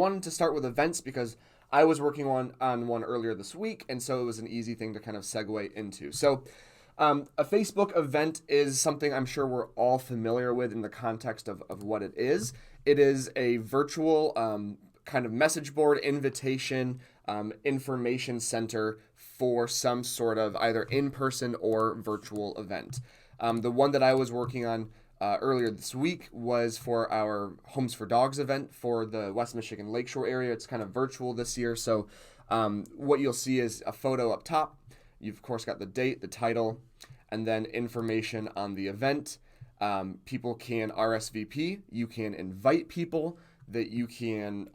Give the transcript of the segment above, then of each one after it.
wanted to start with events because I was working on one earlier this week, and so it was an easy thing to kind of segue into. So a Facebook event is something I'm sure we're all familiar with in the context of what it is. It is a virtual kind of message board, invitation, information center for some sort of either in-person or virtual event. The one that I was working on earlier this week was for our Homes for Dogs event for the West Michigan Lakeshore area. It's kind of virtual this year, so what you'll see is a photo up top. You've, of course, got the date, the title, and then information on the event. People can RSVP. You can invite people, that you can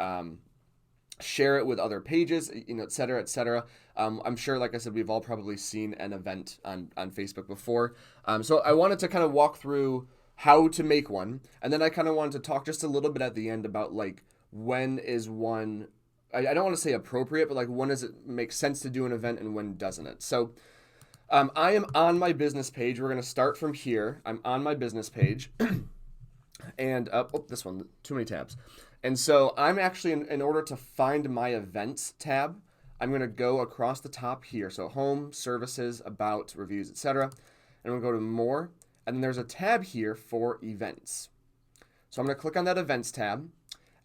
share it with other pages, et cetera, et cetera. I'm sure, like I said, we've all probably seen an event on Facebook before. So I wanted to kind of walk through how to make one, and then I kind of wanted to talk just a little bit at the end about like when is one, I don't want to say appropriate, but like when does it make sense to do an event and when doesn't it? So I am on my business page. We're going to start from here. I'm on my business page. And this one, too many tabs. And so I'm actually, in order to find my events tab, I'm going to go across the top here. So home, services, about, reviews, etc. And I'm going to go to more. And then there's a tab here for events. So I'm going to click on that events tab.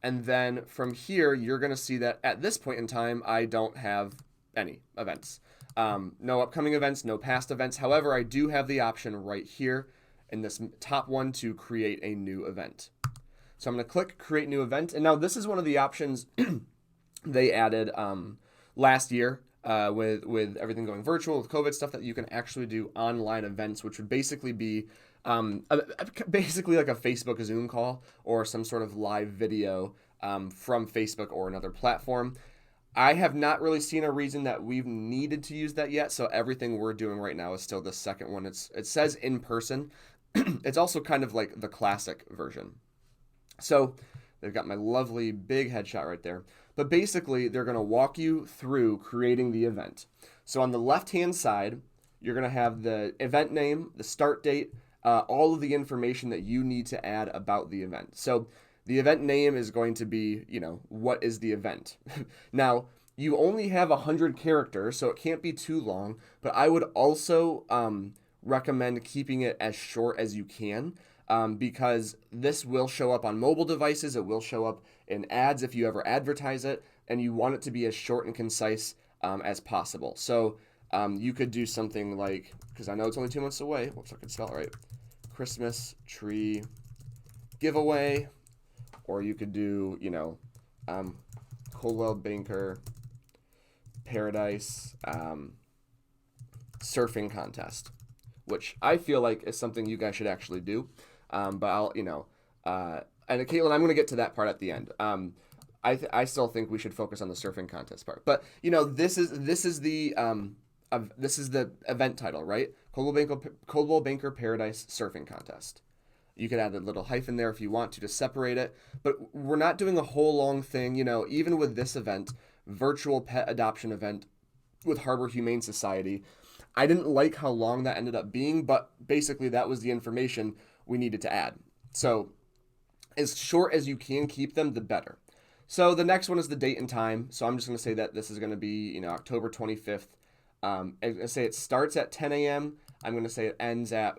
And then from here, you're going to see that at this point in time, I don't have any events. No upcoming events, no past events. However, I do have the option right here in this top one to create a new event. So I'm going to click create new event. And now this is one of the options they added last year with everything going virtual, with COVID stuff, that you can actually do online events, which would basically be basically like a Facebook Zoom call or some sort of live video from Facebook or another platform. I have not really seen a reason that we've needed to use that yet, so everything we're doing right now is still the second one. It says in person. It's also kind of like the classic version. So they've got my lovely big headshot right there. But basically, they're going to walk you through creating the event. So on the left-hand side, you're going to have the event name, the start date, all of the information that you need to add about the event. So the event name is going to be, what is the event? Now, you only have 100 characters, so it can't be too long, but I would also recommend keeping it as short as you can, because this will show up on mobile devices. It will show up in ads if you ever advertise it, and you want it to be as short and concise as possible. So you could do something like, because I know it's only 2 months away, whoops, I could spell it right, Christmas tree giveaway, or you could do, Coldwell Banker Paradise surfing contest, which I feel like is something you guys should actually do. But I'll, and Caitlin, I'm going to get to that part at the end. I still think we should focus on the surfing contest part. But this is the event title, right? Coldwell Banker Paradise Surfing Contest. You could add a little hyphen there if you want to separate it. But we're not doing a whole long thing. Even with this event, virtual pet adoption event with Harbor Humane Society, I didn't like how long that ended up being, but basically that was the information we needed to add. So as short as you can keep them, the better. So the next one is the date and time. So I'm just going to say that this is going to be, October 25th. I'm going to say it starts at 10 a.m. I'm going to say it ends at,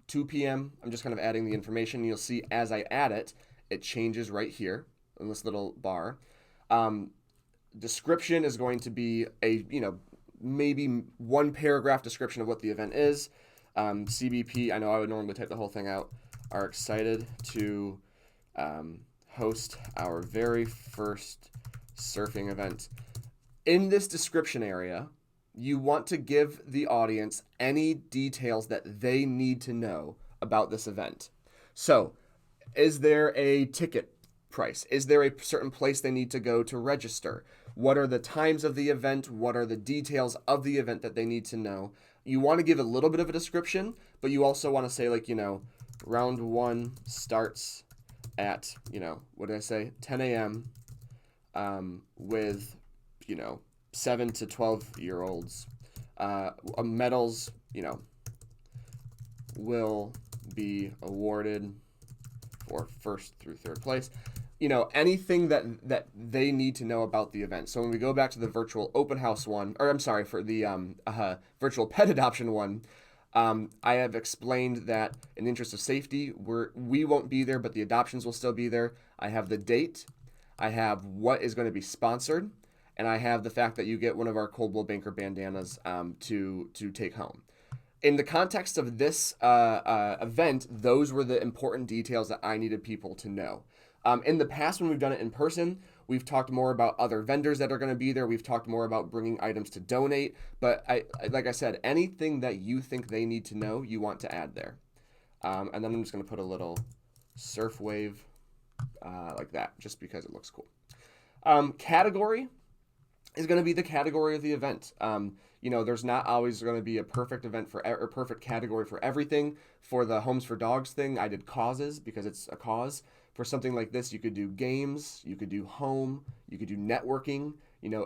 2 p.m. I'm just kind of adding the information. You'll see as I add it, it changes right here in this little bar. Description is going to be a, maybe one paragraph description of what the event is. CBP, I know I would normally type the whole thing out, are excited to host our very first surfing event. In this description area, you want to give the audience any details that they need to know about this event. So, is there a ticket price? Is there a certain place they need to go to register? What are the times of the event? What are the details of the event that they need to know? You want to give a little bit of a description, but you also want to say, like, round one starts at, what did I say? 10 a.m. With, 7 to 12-year-olds. Medals, will be awarded for first through third place. anything that they need to know about the event. So when we go back to the virtual open house one, or I'm sorry, for the virtual pet adoption one, I have explained that in the interest of safety, we won't be there, but the adoptions will still be there. I have the date, I have what is going to be sponsored, and I have the fact that you get one of our Coldwell Banker bandanas to take home. In the context of this event, those were the important details that I needed people to know. In the past, when we've done it in person, we've talked more about other vendors that are going to be there. We've talked more about bringing items to donate. But like I said, anything that you think they need to know, you want to add there. And then I'm just going to put a little surf wave like that, just because it looks cool. Category is going to be the category of the event. There's not always going to be a perfect event or perfect category for everything. For the Homes for Dogs thing, I did causes because it's a cause. For something like this, you could do games, you could do home, you could do networking,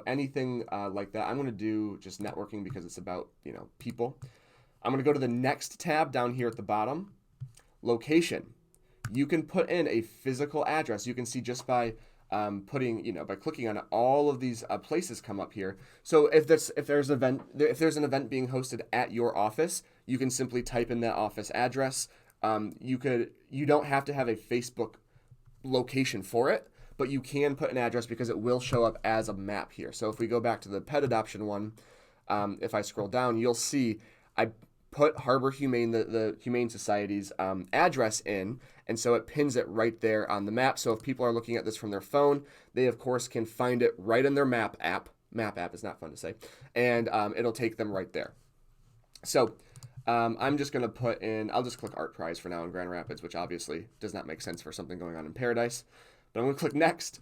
anything like that. I'm going to do just networking because it's about, people. I'm going to go to the next tab down here at the bottom, location. You can put in a physical address. You can see just by by clicking on it, all of these places come up here. So if there's an event being hosted at your office, you can simply type in that office address. You don't have to have a Facebook location for it, but you can put an address because it will show up as a map here. So if we go back to the pet adoption one, if I scroll down, you'll see I put Harbor Humane, the Humane Society's address in, and so it pins it right there on the map. So if people are looking at this from their phone, they of course can find it right in their map app. Map app is not fun to say, and it'll take them right there. So I'm just going to put in, I'll just click Art Prize for now in Grand Rapids, which obviously does not make sense for something going on in Paradise. But I'm going to click Next.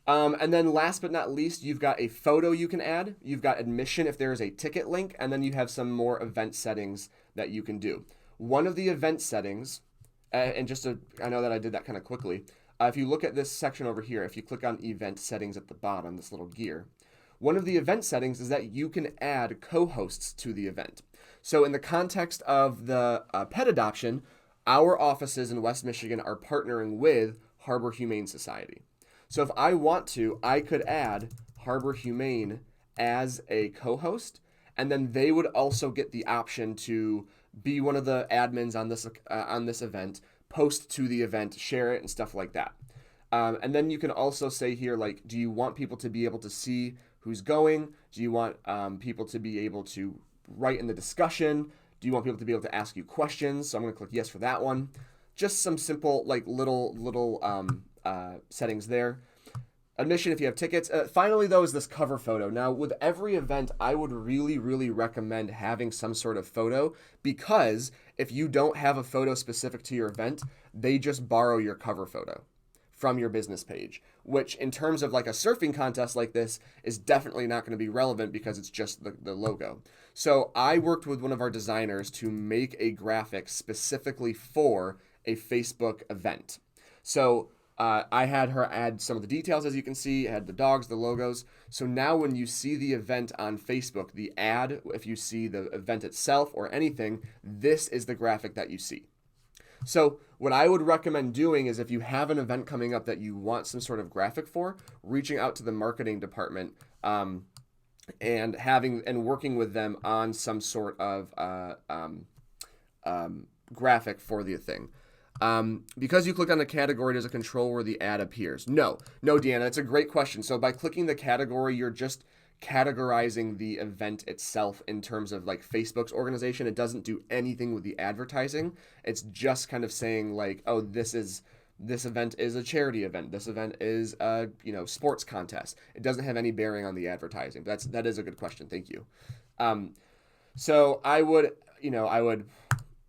And then last but not least, you've got a photo you can add. You've got admission if there is a ticket link, and then you have some more event settings that you can do. One of the event settings, I know that I did that kind of quickly. If you look at this section over here, if you click on event settings at the bottom, this little gear, one of the event settings is that you can add co-hosts to the event. So in the context of the pet adoption, our offices in West Michigan are partnering with Harbor Humane Society. So if I want to, I could add Harbor Humane as a co-host, and then they would also get the option to be one of the admins on this event, post to the event, share it, and stuff like that. And then you can also say here, like, do you want people to be able to see who's going? Do you want people to be able to write in the discussion? Do you want people to be able to ask you questions? So I'm going to click yes for that one. Just some simple, like, little settings there. Admission if you have tickets. Finally, though, is this cover photo. Now, with every event, I would really, really recommend having some sort of photo, because if you don't have a photo specific to your event, they just borrow your cover photo from your business page, which in terms of like a surfing contest like this is definitely not going to be relevant because it's just the logo. So I worked with one of our designers to make a graphic specifically for a Facebook event. So I had her add some of the details, as you can see. I had the dogs, the logos. So now when you see the event on Facebook, the ad, if you see the event itself or anything, this is the graphic that you see. So what I would recommend doing is, if you have an event coming up that you want some sort of graphic for, reaching out to the marketing department and working with them on some sort of graphic for the thing. Because you click on the category, does it control where the ad appears? No, Deanna, that's a great question. So by clicking the category, you're just categorizing the event itself in terms of like Facebook's organization. It doesn't do anything with the advertising. It's just kind of saying like, oh, this event is a charity event. This event is a sports contest. It doesn't have any bearing on the advertising. That is a good question. Thank you. So I would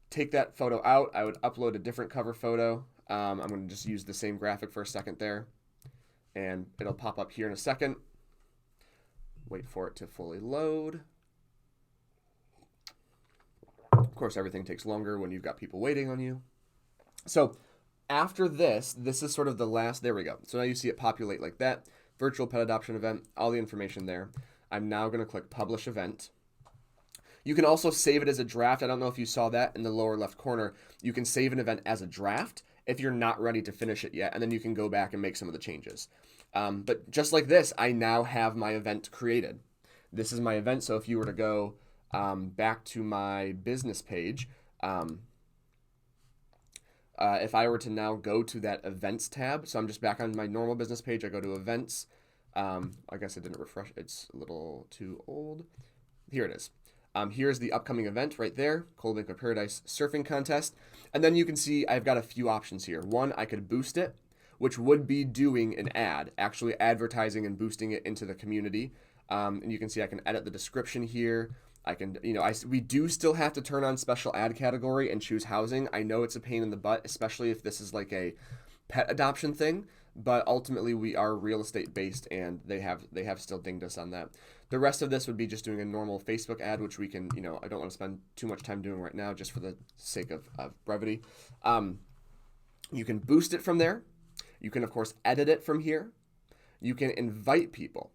take that photo out. I would upload a different cover photo. I'm going to just use the same graphic for a second there, and it'll pop up here in a second. Wait for it to fully load. Of course, everything takes longer when you've got people waiting on you. So after this is sort of the last, there we go. So now you see it populate like that. Virtual pet adoption event, all the information there. I'm now going to click publish event. You can also save it as a draft. I don't know if you saw that in the lower left corner. You can save an event as a draft, if you're not ready to finish it yet, and then you can go back and make some of the changes. But just like this, I now have my event created. This is my event, so if you were to go back to my business page, if I were to now go to that events tab, so I'm just back on my normal business page, I go to events. I guess I didn't refresh. It's a little too old. Here it is. Here's the upcoming event right there, Cold Lake Paradise Surfing Contest. And then you can see I've got a few options here. One, I could boost it, which would be doing an ad, actually advertising and boosting it into the community. And you can see I can edit the description here. I can, we do still have to turn on special ad category and choose housing. I know it's a pain in the butt, especially if this is like a pet adoption thing, but ultimately we are real estate based, and they have still dinged us on that. The rest of this would be just doing a normal Facebook ad, which we can, I don't want to spend too much time doing right now just for the sake of brevity. You can boost it from there. You can, of course, edit it from here. You can invite people.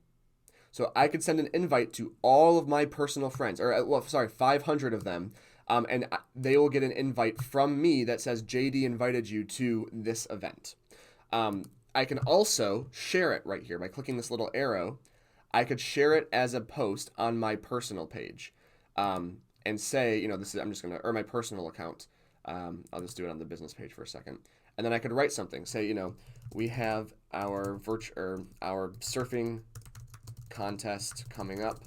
So I could send an invite to all of my personal friends, 500 of them, and they will get an invite from me that says, JD invited you to this event. I can also share it right here by clicking this little arrow. I could share it as a post on my personal page, and say, or my personal account. I'll just do it on the business page for a second. And then I could write something, say, we have our surfing contest coming up,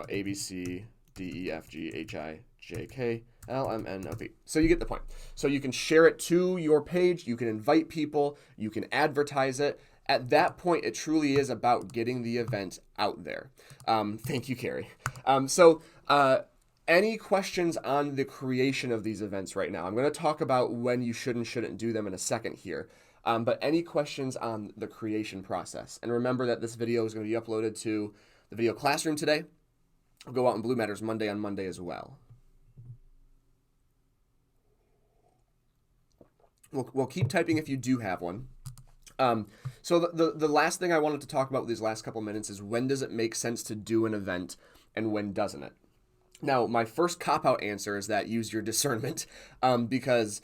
A, B, C, D, E, F, G, H, I, J, K, L, M, N, O, P. So you get the point. So you can share it to your page, you can invite people, you can advertise it. At that point, it truly is about getting the event out there. Thank you, Carrie. Any questions on the creation of these events right now? I'm going to talk about when you should and shouldn't do them in a second here. But any questions on the creation process? And remember that this video is going to be uploaded to the video classroom today. I'll go out in Blue Matters Monday on Monday as well. We'll keep typing if you do have one. So the last thing I wanted to talk about with these last couple minutes is, when does it make sense to do an event and when doesn't it? Now, my first cop-out answer is that use your discernment, because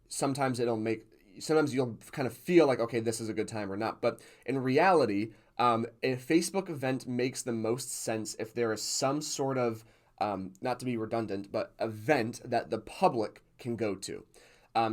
sometimes you'll kind of feel like, okay, this is a good time or not. But in reality, a Facebook event makes the most sense if there is some sort of, not to be redundant, but event that the public can go to.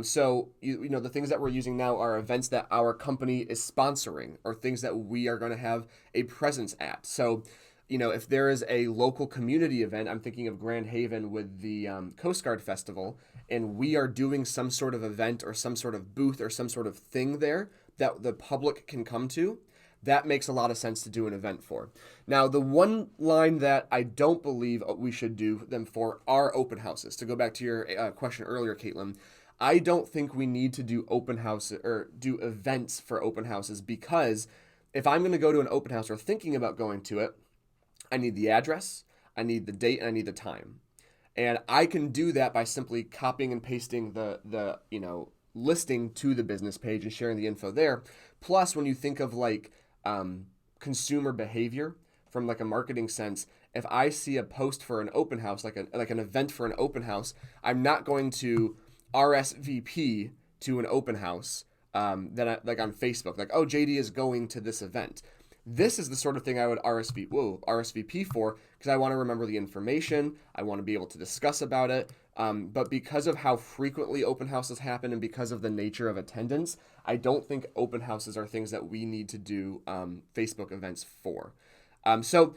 So the things that we're using now are events that our company is sponsoring, or things that we are going to have a presence at. So, if there is a local community event, I'm thinking of Grand Haven with the Coast Guard Festival, and we are doing some sort of event or some sort of booth or some sort of thing there that the public can come to, that makes a lot of sense to do an event for. Now, the one line that I don't believe we should do them for are open houses. To go back to your question earlier, Caitlin, I don't think we need to do open house or do events for open houses, because if I'm going to go to an open house or thinking about going to it, I need the address, I need the date, and I need the time. And I can do that by simply copying and pasting the listing to the business page and sharing the info there. Plus, when you think of consumer behavior from like a marketing sense, if I see a post for an open house, like an event for an open house, I'm not going to RSVP to an open house on Facebook, like, oh, JD is going to this event. This is the sort of thing I would RSVP for, because I want to remember the information. I want to be able to discuss about it. But because of how frequently open houses happen and because of the nature of attendance, I don't think open houses are things that we need to do Facebook events for. So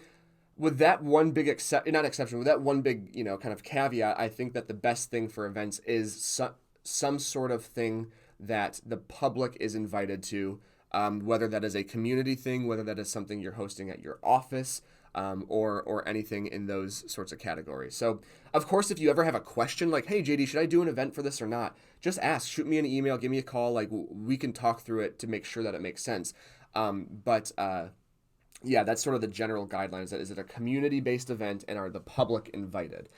with that one big with that one big, kind of caveat, I think that the best thing for events is some sort of thing that the public is invited to. Whether that is a community thing, whether that is something you're hosting at your office, or anything in those sorts of categories. So, of course, if you ever have a question like, hey, JD, should I do an event for this or not? Just ask, shoot me an email, give me a call. Like, we can talk through it to make sure that it makes sense. Yeah, that's sort of the general guidelines. Is it a community-based event, and are the public invited?